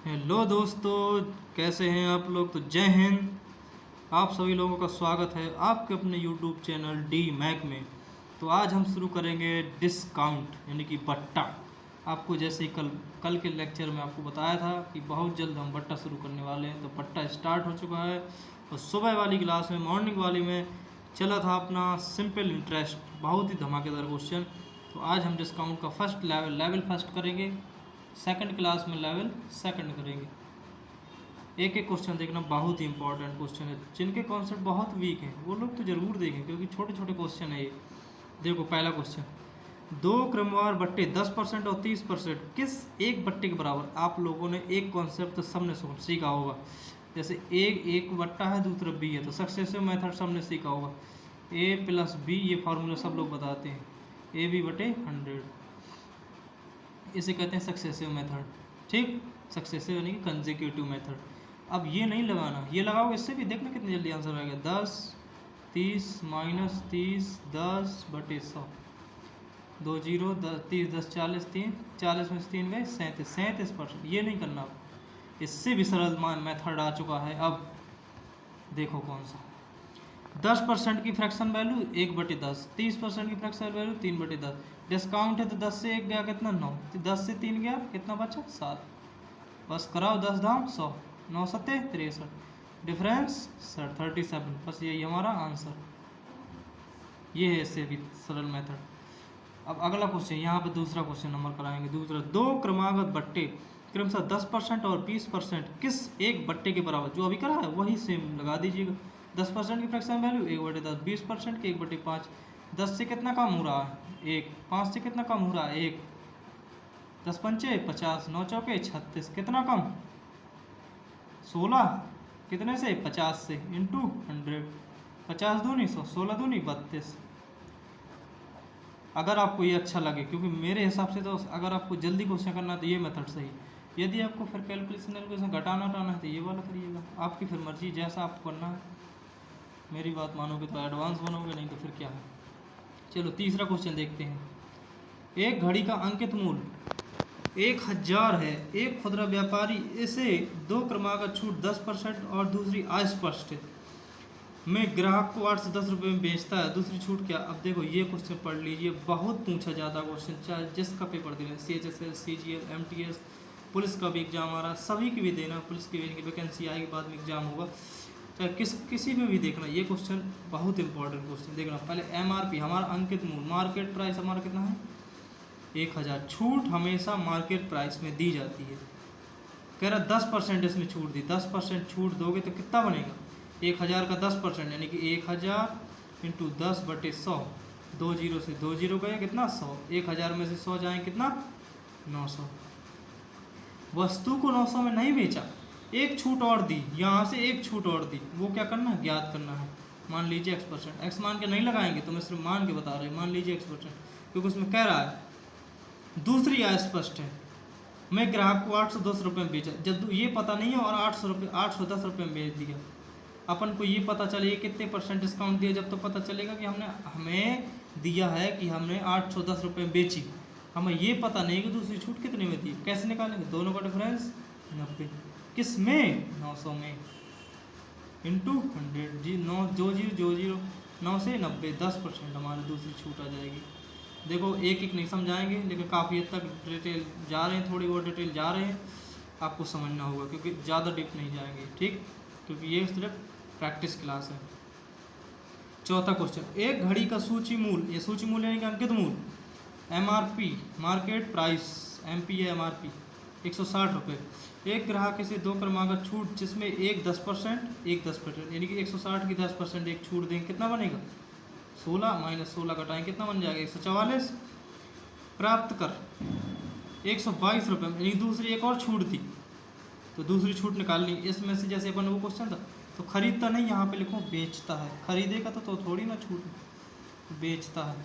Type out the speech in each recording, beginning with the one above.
Hello दोस्तों, कैसे हैं आप लोग। तो जय हिंद। आप सभी लोगों का स्वागत है आपके अपने यूट्यूब चैनल डी मैक में। तो आज हम शुरू करेंगे डिस्काउंट यानी कि बट्टा। आपको जैसे ही कल के लेक्चर में आपको बताया था कि बहुत जल्द हम बट्टा शुरू करने वाले हैं, तो बट्टा स्टार्ट हो चुका है। और सुबह वाली क्लास में, मॉर्निंग वाली में चला था अपना सिंपल इंटरेस्ट, बहुत ही धमाकेदार क्वेश्चन। तो आज हम डिस्काउंट का फर्स्ट लेवल फर्स्ट करेंगे, सेकंड क्लास में लेवल सेकंड करेंगे। एक एक क्वेश्चन देखना, बहुत ही इंपॉर्टेंट क्वेश्चन है। जिनके कॉन्सेप्ट बहुत वीक हैं वो लोग तो ज़रूर देखें, क्योंकि छोटे छोटे क्वेश्चन है ये। देखो पहला क्वेश्चन, दो क्रमवार बट्टे 10% और 30% किस एक बट्टे के बराबर। आप लोगों ने एक कॉन्सेप्ट तो सबने सीखा होगा। जैसे एक बट्टा है, दूसरा बी है, तो सक्सेसिव मेथड सबने सीखा होगा। ए प्लस बी, ये फार्मूला सब लोग बताते हैं, ए बी बटे 100। इसे कहते हैं सक्सेसिव मेथड। ठीक, सक्सेसिव यानी कि कंसेक्यूटिव मेथड। अब ये नहीं लगाना, ये लगाओगे इससे भी देखना कितनी जल्दी आंसर आएगा। 10 30 माइनस 30 10 बटे 100, 2 0 10 30 10 40 3 40 में से 3 गए 37%। ये नहीं करना, इससे भी सरल मेथड आ चुका है। अब देखो कौन सा। 10% की फ्रैक्शन वैल्यू 1/10, 30% की फ्रैक्शन वैल्यू 3/10। डिस्काउंट है तो 10 से 1 गया कितना 9, 10 से 3 गया कितना बचा 7। बस कराओ 10 धाम 100, 9 सत्ते 63, डिफरेंस 37। बस यही हमारा आंसर। ये है इससे भी सरल मेथड। अब अगला क्वेश्चन, यहाँ पे दूसरा क्वेश्चन नंबर कराएंगे। दूसरा, दो क्रमागत बट्टे क्रमशः 10% और 20% किस एक बट्टे के बराबर। जो अभी करा है वही सेम लगा दीजिएगा। 10% की फ्रैक्शन वैल्यू 1/10, 20% की 1/5। 10 से कितना कम हो रहा है 1, 5 से कितना कम हो रहा है 1, 10 पंचे 50, 9 चौके 36, कितना कम 16, कितने से 50 से, इंटू 100, 50 दूनी 100, 16 दूनी 32। अगर आपको ये अच्छा लगे, क्योंकि मेरे हिसाब से तो अगर आपको जल्दी क्वेश्चन करना है तो ये मेथड सही। यदि आपको फिर कैलकुलेशन घटाना हटाना है तो ये वाला करिएगा, आपकी फिर मर्जी, जैसा आपको करना है। मेरी बात मानोगे तो एडवांस बनोगे, नहीं तो फिर क्या है। चलो तीसरा क्वेश्चन देखते हैं। एक घड़ी का अंकित मूल्य 1000 है। एक खुदरा व्यापारी इसे दो क्रमागत छूट 10% और दूसरी अस्पष्ट में ग्राहक को 8 से 10 रुपये में बेचता है, दूसरी छूट क्या। अब देखो ये क्वेश्चन पढ़ लीजिए, बहुत पूछा जाता क्वेश्चन, चाहे जिसका पेपर देना, CHSL CGL MTS, पुलिस का भी एग्जाम आ रहा है, सभी की भी देना। पुलिस की वैकेंसी आएगी, बाद में एग्जाम होगा, चाहे किसी में भी देखना। ये क्वेश्चन बहुत इंपॉर्टेंट क्वेश्चन देखना। पहले MRP हमारा अंकित मूल्य, मार्केट प्राइस हमारा कितना है 1000। छूट हमेशा मार्केट प्राइस में दी जाती है। कह रहा 10% इसमें छूट दी, 10% छूट दोगे तो कितना बनेगा 1000 का 10% यानी कि 1000 इंटू 10/100, 2 0 से 2 0 गए कितना 100, 1000 में से 100 जाए कितना 900। वस्तु को 900 में नहीं बेचा, एक छूट और दी, यहाँ से एक छूट और दी, वो क्या करना है ज्ञात करना है। मान लीजिए X%, X मान के नहीं लगाएंगे तो मैं सिर्फ मान के बता रहे हैं। मान लीजिए X%, क्योंकि उसमें कह रहा है। दूसरी अस्पष्ट है, मैं ग्राहक को 810 रुपये में बेचा, जब ये पता नहीं है और 810 रुपये में बेच दिया। अपन को ये पता चले ये कितने % डिस्काउंट दिया, जब तो पता चलेगा कि हमें दिया है कि हमने 810 रुपये में बेची। हमें ये पता नहीं कि दूसरी छूट कितने में दी। कैसे निकालेंगे, दोनों का डिफरेंस 90, किस में 900 में, इंटू 100 जी, 9 जो 0 9 से 90, 10% हमारी दूसरी छूट आ जाएगी। देखो एक एक नहीं समझाएंगे, लेकिन काफ़ी हद तक डिटेल जा रहे हैं, थोड़ी बहुत डिटेल जा रहे हैं, आपको समझना होगा, क्योंकि ज़्यादा डीप नहीं जाएंगे। ठीक, क्योंकि ये सिर्फ प्रैक्टिस क्लास है। चौथा क्वेश्चन, एक घड़ी का सूची मूल्य, ये सूची मूल्य यानी कि अंकित मूल्य, MRP मार्केट प्राइस, MP है MRP 160 रुपये। एक ग्राहक इसे दो क्रमागत छूट जिसमें एक 10%, एक 10%, यानी कि 160 की 10% एक छूट देंगे, कितना बनेगा 16 माइनस 16 घटाएँ कितना बन जाएगा 144। प्राप्त कर 122 रुपये, यानी दूसरी एक और छूट थी, तो दूसरी छूट निकालनी। इसमें से जैसे अपन वो क्वेश्चन था, तो खरीदता नहीं, यहाँ पे लिखो बेचता है। खरीदेगा तो थोड़ी ना छूट, बेचता है।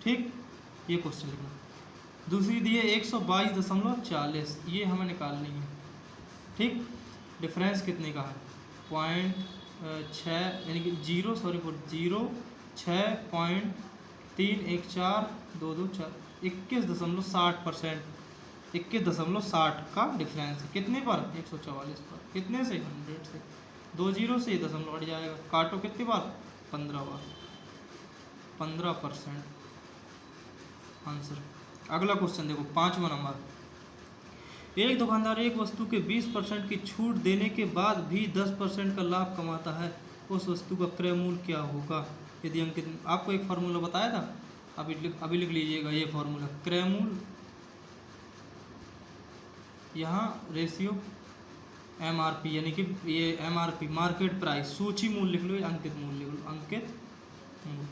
ठीक, ये क्वेश्चन लिखना। दूसरी दी है 122.40, ये हमें निकालनी है। ठीक, डिफरेंस कितने का है 0.6, यानी कि 0.6.314 224 21.60%। 21.60 का डिफरेंस है। कितने पर? 144 पर। कितने से? 100 से। 2 जीरो से दशमलव हट जाएगा। काटो कितनी बार? 15 बार। 15% आंसर। अगला क्वेश्चन देखो, 5वां नंबर। एक दुकानदार एक वस्तु के 20% की छूट देने के बाद भी 10% का लाभ कमाता है, उस वस्तु का क्रय मूल्य क्या होगा? यदि अंकित, आपको एक फार्मूला बताया था, अभी लिख लीजिएगा ये फार्मूला। क्रय मूल्य, यहाँ रेशियो MRP, यानी कि ये MRP मार्केट प्राइस, सूची मूल्य लिख लो, अंकित मूल्य लिख लो, अंकित मूल्य।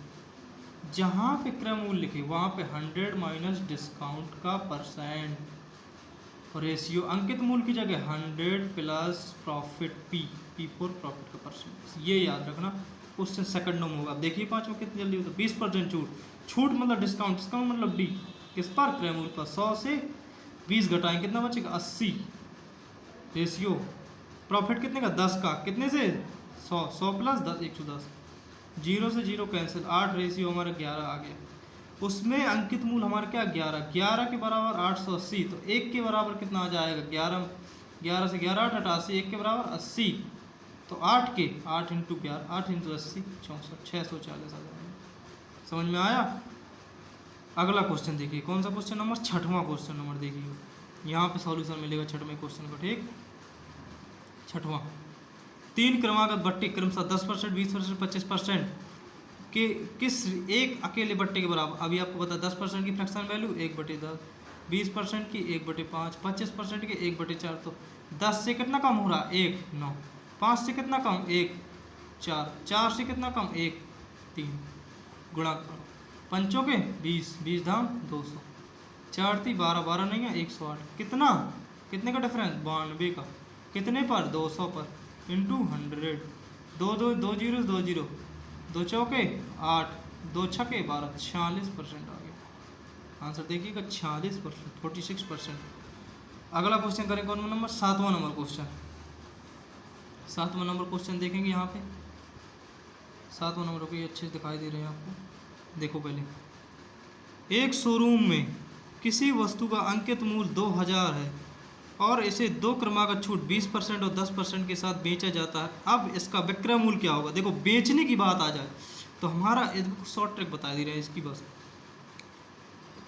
जहाँ पे क्रय मूल्य लिखे वहाँ पे 100 माइनस डिस्काउंट का परसेंट, और रेशियो अंकित मूल्य की जगह 100 plus profit P for profit का परसेंट। ये याद रखना, क्वेश्चन सेकंडों में होगा। देखिए 5 में कितनी जल्दी होता है। 20% छूट मतलब डिस्काउंट, डिस्काउंट मतलब D, किस पर? क्रय मूल्य पर। 100 से 20 घटाएं, कितना बचेगा? 80। रेशियो प्रॉफिट कितने का? 10 का। कितने से? 100। 100 प्लस 10, 110। 0 से 0 कैंसिल, 8। रेशियो हमारा 11 आ गया। उसमें अंकित मूल्य हमारा क्या? 11। 11 के बराबर 880, तो 1 के बराबर कितना आ जाएगा? 11 से 11 8 88, 1 के बराबर 80, तो 8 के 8 इंटू 11, 8 इंटू 80 64, 640 आ जाएगा। समझ में आया? अगला क्वेश्चन देखिए, कौन सा क्वेश्चन नंबर? 6वां क्वेश्चन नंबर देखिए, यहाँ पे सॉल्यूशन मिलेगा 6वें क्वेश्चन का। ठीक, 6वां। 3 क्रमागत बट्टे क्रमशः 10%, 20%, 25% के किस एक अकेले बट्टे के बराबर? अभी आपको पता 10% की फ्रैक्शन वैल्यू 1/10, 20% की 1/5, 25% की 1/4, तो 10 से कितना कम हो रहा? 1, 9। 5 से कितना कम? 1, 4। 4 से कितना कम? 1, 3। गुणा करो, पंचों के 20, 20 धाम 200, 4 × 12, 12 नहीं है 108। कितना? कितने का डिफरेंस? 92 का। कितने पर? 200 पर, इंटू 100। 2 जीरो 2 जीरो, 2 चौके 8, 2 छक्के 12, 46% आ गया आंसर। देखिएगा 46%, 46%। अगला क्वेश्चन करें कौन नंबर? 7वां नंबर क्वेश्चन। 7वां नंबर क्वेश्चन देखेंगे यहाँ पे। 7वां नंबर को अच्छे से दिखाई दे रहे हैं आपको। देखो पहले, एक शोरूम में किसी वस्तु का अंकित मूल्य 2000 है और इसे 2 क्रमागत छूट 20% और 10% के साथ बेचा जाता है। अब इसका विक्रय मूल्य क्या होगा? देखो बेचने की बात आ जाए तो हमारा शॉर्ट ट्रिक बता दे रहे हैं इसकी। बस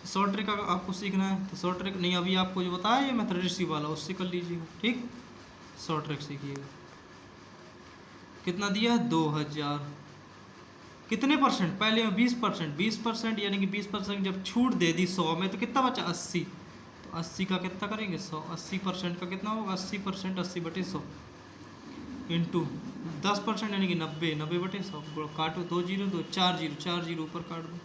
शॉर्ट ट्रिक अगर आपको सीखना है तो शॉर्ट ट्रिक नहीं, अभी आपको जो बताया ये मेथड रिसीव वाला, उससे कर लीजिएगा। ठीक, शॉर्ट ट्रिक सीखिएगा। कितना दिया है? 2000। कितने परसेंट? पहले 20%, 20% यानी कि 20% जब छूट दे दी 100 में, तो कितना बचा? 80। 80 का कितना करेंगे? 100। 80% का कितना होगा? 80%, 80/100 इंटू 10% यानी कि 90, 90/100। काटो, 2 जीरो 2, 4 जीरो, 4 जीरो ऊपर काट दो।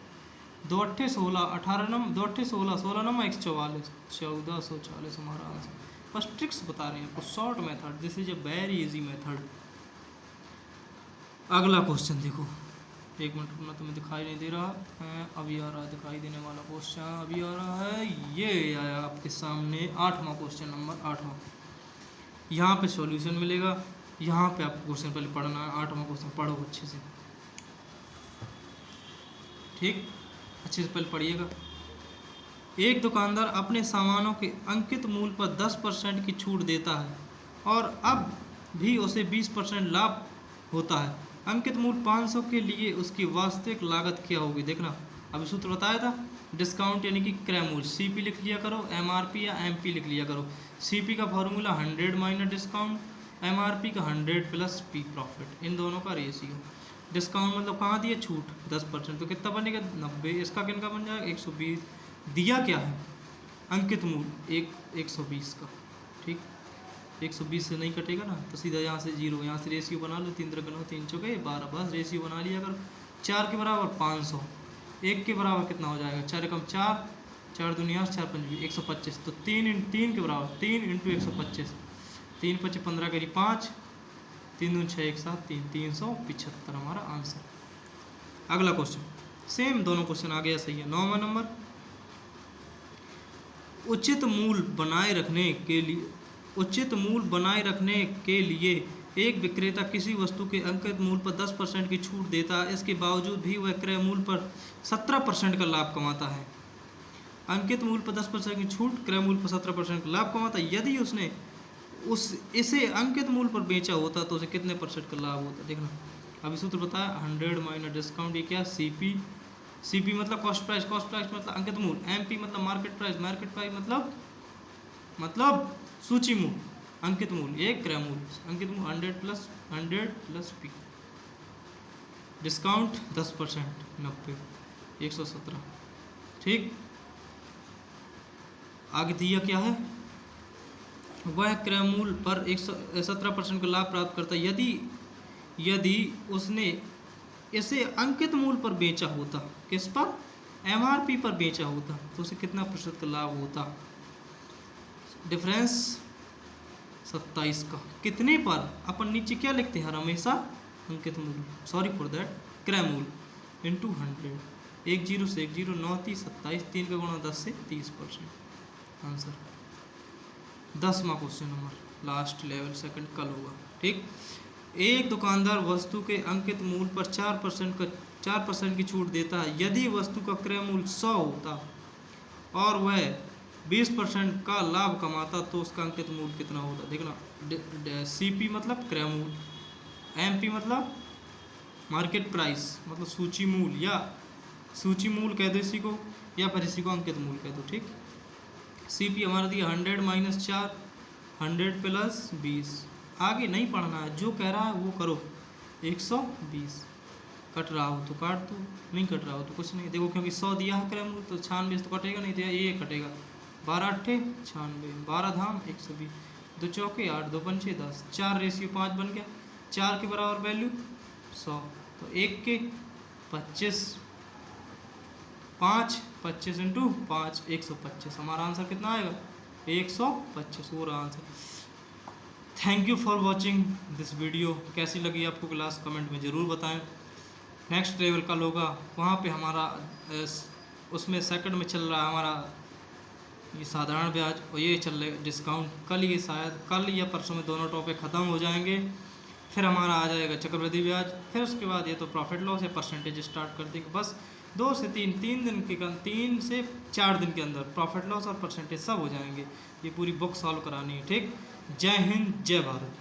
2 8 16, 18 नंबर, 2 8 16, 16 नंबर 144, 1440 हमारा आंसर। बस ट्रिक्स बता रहे हैं आपको, short method, this is a very easy method. अगला क्वेश्चन देखो, 1 मिनट रुकना, तुम्हें दिखाई नहीं दे रहा है, अभी आ रहा है दिखाई देने वाला क्वेश्चन, अभी आ रहा है। ये आया आपके सामने 8वां क्वेश्चन नंबर 8वां। यहाँ पे सॉल्यूशन मिलेगा, यहाँ पे आपको क्वेश्चन पहले पढ़ना है। 8वां क्वेश्चन पढ़ो अच्छे से। ठीक, अच्छे से पहले पढ़िएगा। एक दुकानदार अपने सामानों के अंकित मूल्य पर 10% की छूट देता है और अब भी उसे 20% लाभ होता है। अंकित मूल्य 500 के लिए उसकी वास्तविक लागत क्या होगी? देखना, अभी सूत्र बताया था, डिस्काउंट यानी कि क्रय मूल्य, CP लिख लिया करो, MRP या MP लिख लिया करो। CP का फॉर्मूला 100 माइनस डिस्काउंट, MRP का 100 प्लस P प्रॉफिट, इन दोनों का रेशियो। डिस्काउंट मतलब कहाँ दिया? छूट 10%, तो कितना बनेगा? 90। इसका कितना बन जाएगा? 120। दिया क्या है? अंकित मूल्य 120 का। ठीक, 120 से नहीं कटेगा ना, तो सीधा यहाँ से 0, यहाँ से रेशियो बना लो, 3 3 3 चौके 12, बस रेशियो बना लिया अगर 4 के बराबर 500, 1 के बराबर कितना हो जाएगा? 4 एकम 4, 4 दूनी 4 पंच 125, तो 3 के बराबर 3 इंटू 125, 3 5 15 करी 5, 3 दूनी 6 1 7 3, 375 हमारा आंसर। अगला क्वेश्चन सेम, दोनों क्वेश्चन आ गया सही है। 9वां नंबर, उचित मूल्य बनाए रखने के लिए एक विक्रेता किसी वस्तु के अंकित मूल्य पर 10% की छूट देता है, इसके बावजूद भी वह क्रय मूल्य पर 17% का लाभ कमाता है। अंकित मूल्य पर 10% की छूट, क्रय मूल्य पर 17% का लाभ कमाता। यदि उसने इसे अंकित मूल्य पर बेचा होता तो उसे कितने % का लाभ होता। देखना अभी सूत्र बताया 100 माइनस डिस्काउंट, ये क्या सीपी। सीपी मतलब कॉस्ट प्राइस, कॉस्ट प्राइस मतलब अंकित मूल्य, एमपी मतलब मार्केट प्राइस, मार्केट प्राइस मतलब सूची मूल्य, अंकित मूल्य एक क्रय मूल्य, अंकित मूल्य 100 प्लस पी, डिस्काउंट 10% 90 117। ठीक, आगे दिया क्या है, वह क्रय मूल्य पर 117% का लाभ प्राप्त करता है यदि उसने इसे अंकित मूल्य पर बेचा होता। किस पर, एमआरपी पर बेचा होता तो उसे कितना % का लाभ होता। डिफरेंस 27 का, कितने पर, अपन नीचे क्या लिखते हैं हमेशा, अंकित मूल्य, सॉरी फॉर दैट, क्रय मूल्य इंटू 100, 10 से 10 9 30 27, 3 का गुणा 10 से 30%। आंसर 10वां question number, last level second कल होगा। ठीक, एक दुकानदार वस्तु के अंकित मूल्य पर 4% की छूट देता है। यदि वस्तु का क्रय मूल्य 100 होता और वह 20% का लाभ कमाता तो उसका अंकित मूल्य कितना होता। देखना सीपी मतलब क्रय मूल्य, एमपी मतलब मार्केट प्राइस मतलब सूची मूल्य, या सूची मूल्य कह दो इसी को, या फिर इसी को अंकित मूल्य कह दो। ठीक, सीपी हमारा दिया 100 माइनस 4, 100 प्लस 20। आगे नहीं पढ़ना है, जो कह रहा है वो करो। 120 कट रहा हो तो काट दो, नहीं कट रहा हो तो कुछ नहीं। देखो क्योंकि 100 दिया है क्रय मूल्य तो 96 तो कटेगा नहीं, दिया ये कटेगा। 12 अट्ठे 96, 12 धाम 120, 2 चौके 8, 2 पंचे 10, 4 रेशियो 5 बन गया। 4 के बराबर वैल्यू 100, तो 1 के 25, 5 25 इंटू 5 125। हमारा आंसर कितना आएगा 125, वो रहा answer. Thank you for watching this video. कैसी लगी आपको क्लास कमेंट में ज़रूर बताएं। नेक्स्ट लेवल कल होगा, वहाँ पे हमारा उसमें सेकंड में चल रहा है हमारा ये साधारण ब्याज और ये चल रहा है डिस्काउंट। कल ये शायद कल या परसों में दोनों टॉपिक ख़त्म हो जाएंगे, फिर हमारा आ जाएगा चक्रवृद्धि ब्याज, फिर उसके बाद ये तो प्रॉफिट लॉस या परसेंटेज स्टार्ट कर देंगे। बस 2 से 3 से 4 दिन के अंदर प्रॉफिट लॉस और परसेंटेज सब हो जाएंगे। ये पूरी बुक सॉल्व करानी है। ठीक, जय हिंद जय भारत।